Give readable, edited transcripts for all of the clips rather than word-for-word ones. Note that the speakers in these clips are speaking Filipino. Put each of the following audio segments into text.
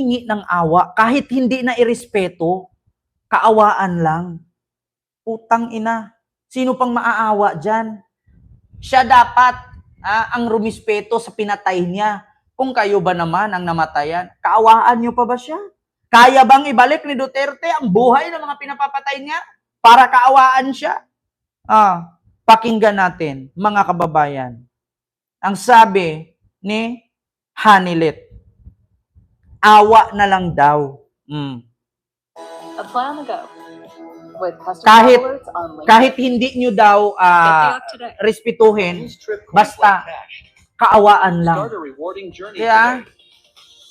hingi ng awa, kahit hindi na irespeto, kaawaan lang. Putang ina. Sino pang maaawa dyan? Siya dapat ang rumispeto sa pinatay niya. Kung kayo ba naman ang namatayan, kaawaan niyo pa ba siya? Kaya bang ibalik ni Duterte ang buhay ng mga pinapapatay niya para kaawaan siya? Pakinggan natin, mga kababayan. Ang sabi ni Hanilet, awa na lang daw. A plan ago with customer alerts on LinkedIn. Kahit hindi nyo daw respetuhin, basta kaawaan lang. Kaya,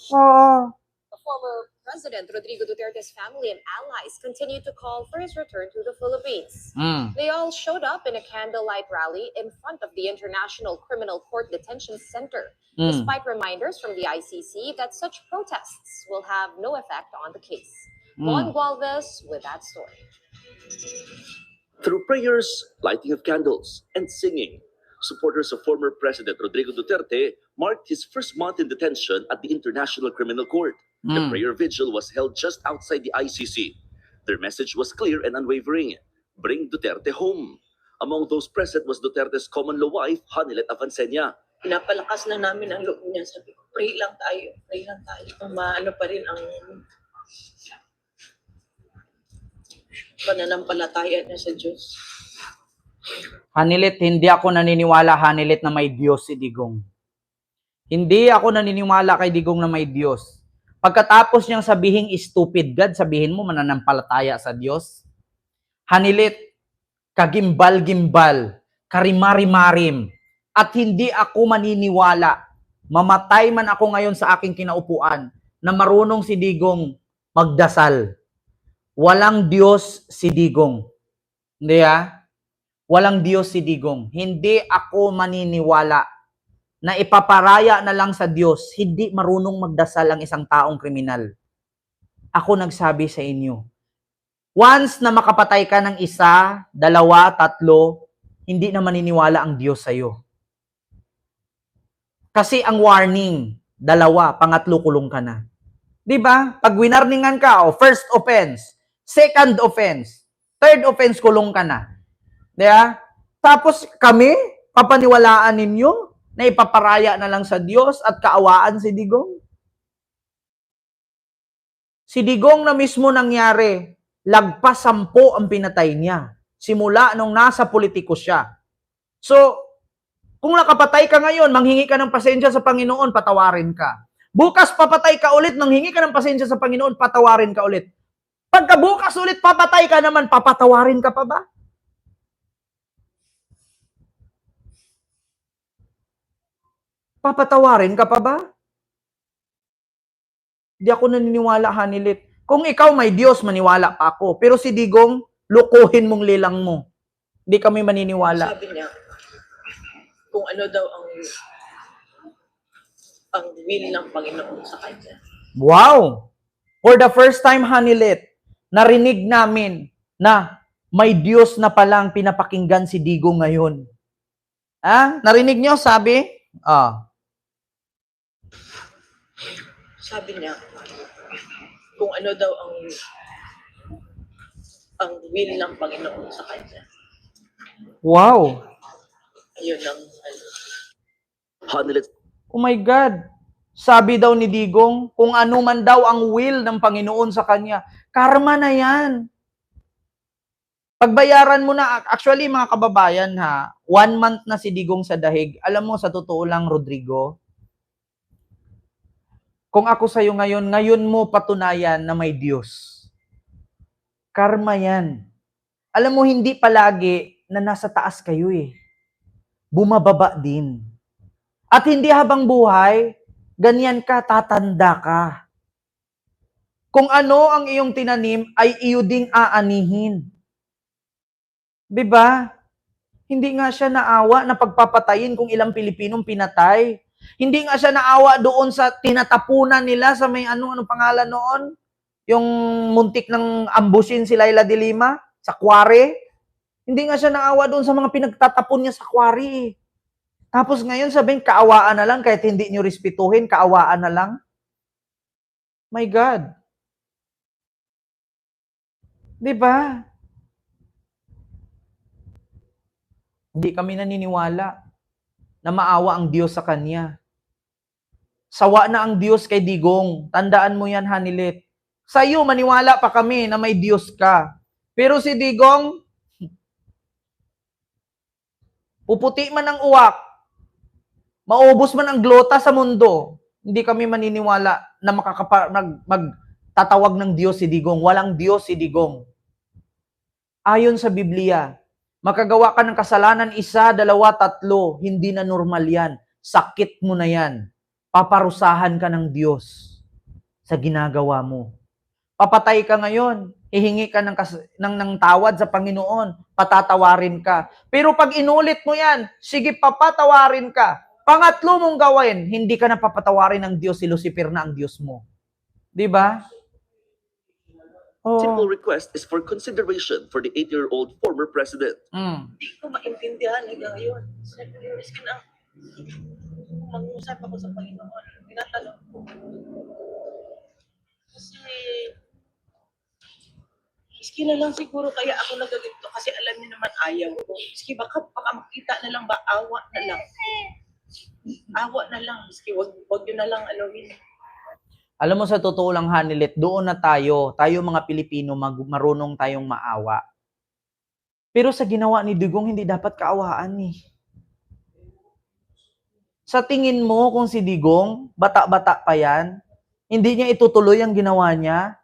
oo. The former President Rodrigo Duterte's family and allies continue to call for his return to the Philippines. They all showed up in a candlelight rally in front of the International Criminal Court Detention Center, despite reminders from the ICC that such protests will have no effect on the case. Juan Gualvez with that story. Through prayers, lighting of candles, and singing, supporters of former President Rodrigo Duterte marked his first month in detention at the International Criminal Court. The prayer vigil was held just outside the ICC. Their message was clear and unwavering: bring Duterte home. Among those present was Duterte's common law wife, Hanilet Avancenia. Pinapalakas na namin ang loob niya. Sabi ko, pray lang tayo, pray lang tayo. Maano pa rin ang pananampalataya niya sa Diyos. Hanilet, hindi ako naniniwala, Hanilet, na may Diyos si Digong. Hindi ako naniniwala kay Digong na may Diyos. Pagkatapos niyang sabihin stupid God, sabihin mo mananampalataya sa Diyos. Hanilet, kagimbal-gimbal, karimari-marim, at hindi ako maniniwala, mamatay man ako ngayon sa aking kinaupuan, na marunong si Digong magdasal. Walang Diyos si Digong. Hindi Walang Diyos si Digong. Hindi ako maniniwala na ipaparaya na lang sa Diyos, hindi marunong magdasal ang isang taong kriminal. Ako nagsabi sa inyo, once na makapatay ka ng isa, dalawa, tatlo, hindi na maniniwala ang Diyos sa'yo. Kasi ang warning, dalawa, pangatlo, kulong ka na. Diba? Pag winarningan ka, first offense, second offense, third offense, kulong ka na. Diba? Tapos kami, papaniwalaan ninyo na ipaparaya na lang sa Diyos at kaawaan si Digong? Si Digong na mismo nangyari, lagpas 10 ang pinatay niya. Simula nung nasa politiko siya. So, kung nakapatay ka ngayon, manghingi ka ng pasensya sa Panginoon, patawarin ka. Bukas papatay ka ulit, manghingi ka ng pasensya sa Panginoon, patawarin ka ulit. Pagkabukas ulit papatay ka naman, papatawarin ka pa ba? Papatawarin ka pa ba? Di ako naniniwala, Hanilet. Kung ikaw may Diyos, maniwala pa ako. Pero si Digong, lukuhin mong lilang mo. Di kami maniniwala. Sabi niya, kung ano daw ang will ng Panginoon sa kanya. Wow! For the first time, Hanilet, narinig namin na may Diyos na palang pinapakinggan si Digong ngayon. Narinig nyo, sabi? Sabi niya, kung ano daw ang will ng Panginoon sa kanya. Wow! Ayun ang Hanilet, oh my God! Sabi daw ni Digong, kung ano man daw ang will ng Panginoon sa kanya, karma na yan. Pagbayaran mo na, actually mga kababayan 1 month na si Digong sa dahig. Alam mo, sa totoo lang, Rodrigo, kung ako sa'yo ngayon mo patunayan na may Diyos. Karma yan. Alam mo, hindi palagi na nasa taas kayo Bumababa din. At hindi habang buhay, ganyan ka, tatanda ka. Kung ano ang iyong tinanim, ay iyo ding aanihin. Diba? Hindi nga siya naawa na pagpapatayin kung ilang Pilipinong pinatay. Hindi nga siya naawa doon sa tinatapunan nila sa may anong pangalan noon? Yung muntik ng ambusin si Laila de Lima sa quarry. Hindi nga siya naawa doon sa mga pinagtatapon niya sa quarry. Tapos ngayon sabihin, kaawaan na lang kahit hindi niyo respetuhin, kaawaan na lang. My God. 'Di ba? Hindi kami naniniwala na maawa ang Diyos sa kanya. Sawa na ang Diyos kay Digong. Tandaan mo yan, Hanilet. Sa iyo, maniwala pa kami na may Diyos ka. Pero si Digong, puputi man ang uwak, maubos man ang glota sa mundo, hindi kami maniniwala na magtatawag ng Diyos si Digong. Walang Diyos si Digong. Ayon sa Biblia, makagawa ka ng kasalanan, 1, 2, 3, hindi na normal yan. Sakit mo na yan. Paparusahan ka ng Diyos sa ginagawa mo. Papatay ka ngayon, hihingi ka ng tawad sa Panginoon, patatawarin ka. Pero pag inulit mo yan, sige papatawarin ka. Pangatlo mong gawin, hindi ka na papatawarin ng Diyos, si Lucifer na ang Diyos mo. 'Di ba? Simple request is for consideration for the 8-year-old former president. Hindi ko maintindihan hanggang ngayon. 7 years ka na. Mag-usap ako sa Panginoon. Tinatanong ko. Kasi, iski na lang siguro kaya ako nagagito kasi alam niyo naman ayaw ko. Iski baka makita na lang ba, awa na lang. Awa na lang. Iski wag yun na lang alawin. Alam mo, sa totoo lang, Hanilet, doon na tayo mga Pilipino, marunong tayong maawa. Pero sa ginawa ni Digong, hindi dapat kaawaan eh. Sa tingin mo, kung si Digong, bata-bata pa yan, hindi niya itutuloy ang ginawa niya,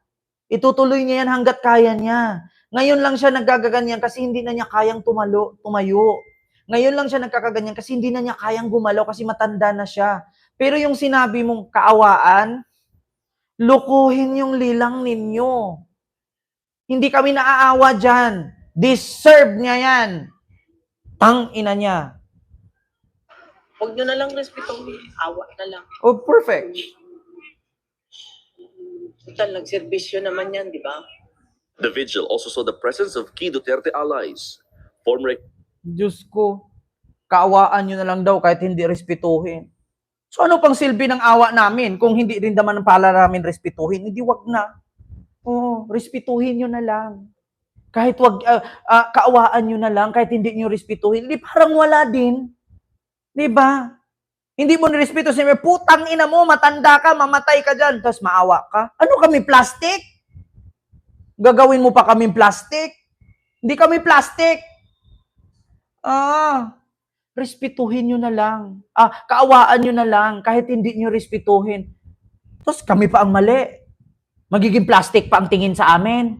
itutuloy niya yan hanggat kaya niya. Ngayon lang siya nagkakaganyan kasi hindi na niya kayang tumayo. Ngayon lang siya nagkakaganyan kasi hindi na niya kayang gumalaw kasi matanda na siya. Pero yung sinabi mong kaawaan, lukuhin yung lilang ninyo. Hindi kami naaawa dyan. Deserve niya yan. Tang-ina niya. Huwag nyo na lang respetuhin. Awa na lang. Oh, perfect. Total, nagserbisyo naman yan, di ba? The vigil also saw the presence of key Duterte allies. Former Diyos ko, kaawaan nyo na lang daw kahit hindi respetuhin. So ano pang silbi ng awa namin kung hindi rin naman pala namin respetuhin? Hindi, wag na. Oh, respetuhin nyo na lang. Kahit wag, kaawaan nyo na lang, kahit hindi nyo respetuhin. Hindi, parang wala din. Di ba? Hindi mo nirespeto sa inyo, putang ina mo, matanda ka, mamatay ka dyan, tapos maawa ka. Ano kami, plastic? Gagawin mo pa kami plastic? Hindi kami plastic. Respetuhin nyo na lang. Kaawaan nyo na lang, kahit hindi nyo respetuhin. Tapos kami pa ang mali. Magiging plastic pa ang tingin sa amin.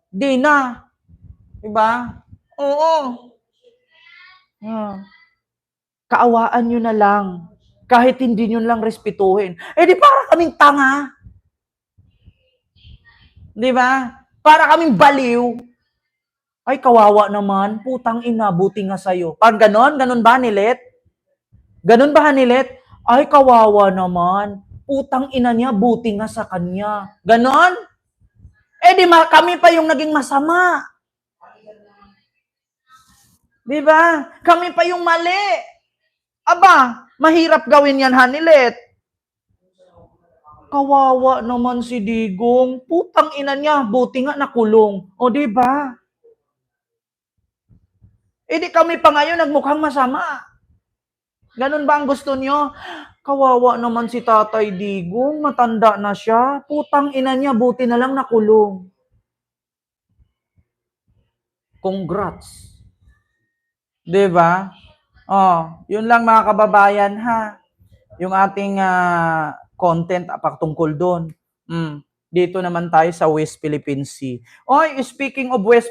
Di na. Diba? Oo. Kaawaan nyo na lang. Kahit hindi nyo lang respetuhin. Di para kaming tanga. Di ba? Para kaming baliw. Ay, kawawa naman. Putang ina, buti nga sa'yo. Pag ganon ba, Hanilet? Ganon ba, Hanilet? Ay, kawawa naman. Putang ina niya, buti nga sa kanya. Ganon? Kami pa yung naging masama. Di ba? Kami pa yung mali. Aba, mahirap gawin yan, Hanilet. Kawawa naman si Digong. Putang ina niya, buti nga nakulong. O, di ba? Di kami pa ngayon nagmukhang masama. Ganun ba ang gusto nyo? Kawawa naman si Tatay Digong, matanda na siya. Putang ina niya, buti na lang nakulong. Congrats. Diba? Yun lang mga kababayan ha. Yung ating content patungkol doon. Dito naman tayo sa West Philippine Sea. Speaking of West